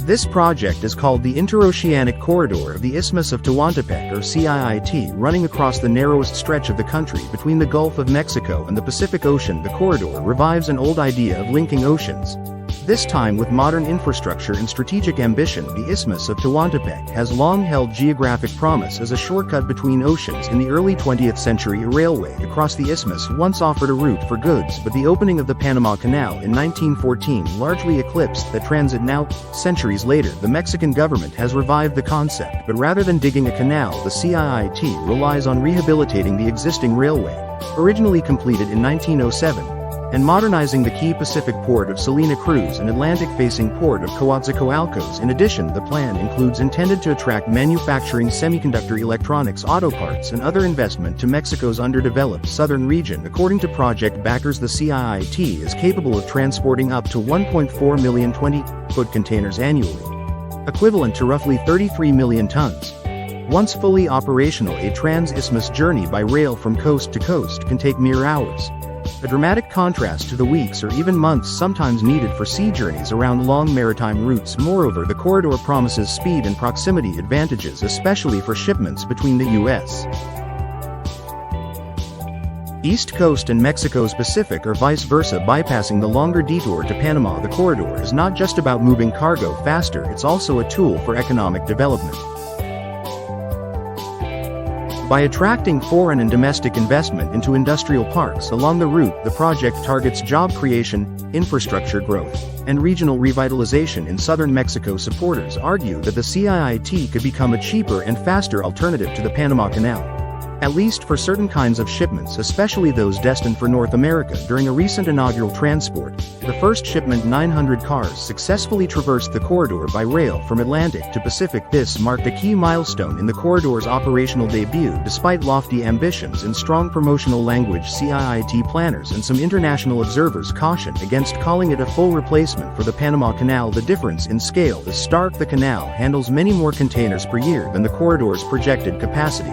This project is called the Interoceanic Corridor of the Isthmus of Tehuantepec or CIIT, running across the narrowest stretch of the country between the Gulf of Mexico and the Pacific Ocean. The corridor revives an old idea of linking oceans. This time with modern infrastructure and strategic ambition. The Isthmus of Tehuantepec has long held geographic promise as a shortcut between oceans. In the early 20th century, a railway across the isthmus once offered a route for goods, but the opening of the Panama Canal in 1914 largely eclipsed that transit. Now, centuries later, the Mexican government has revived the concept, but rather than digging a canal, the CIIT relies on rehabilitating the existing railway, originally completed in 1907. And modernizing the key Pacific port of Salina Cruz and Atlantic-facing port of Coatzacoalcos. In addition, the plan includes intended to attract manufacturing, semiconductor, electronics, auto parts, and other investment to Mexico's underdeveloped southern region. According to project backers, the CIIT is capable of transporting up to 1.4 million 20-foot containers annually, equivalent to roughly 33 million tons. Once fully operational, a trans-isthmus journey by rail from coast to coast can take mere hours. A dramatic contrast to the weeks or even months sometimes needed for sea journeys around long maritime routes. Moreover, the corridor promises speed and proximity advantages, especially for shipments between the U.S. East Coast and Mexico's Pacific or vice versa. Bypassing the longer detour to Panama, the corridor is not just about moving cargo faster, it's also a tool for economic development. By attracting foreign and domestic investment into industrial parks along the route, the project targets job creation, infrastructure growth, and regional revitalization in southern Mexico. Supporters argue that the CIIT could become a cheaper and faster alternative to the Panama Canal, at least for certain kinds of shipments, especially those destined for North America. During a recent inaugural transport, the first shipment, 900 cars, successfully traversed the corridor by rail from Atlantic to Pacific. This marked a key milestone in the corridor's operational debut. Despite lofty ambitions and strong promotional language, CIIT planners and some international observers caution against calling it a full replacement for the Panama Canal. The difference in scale is stark. The canal handles many more containers per year than the corridor's projected capacity,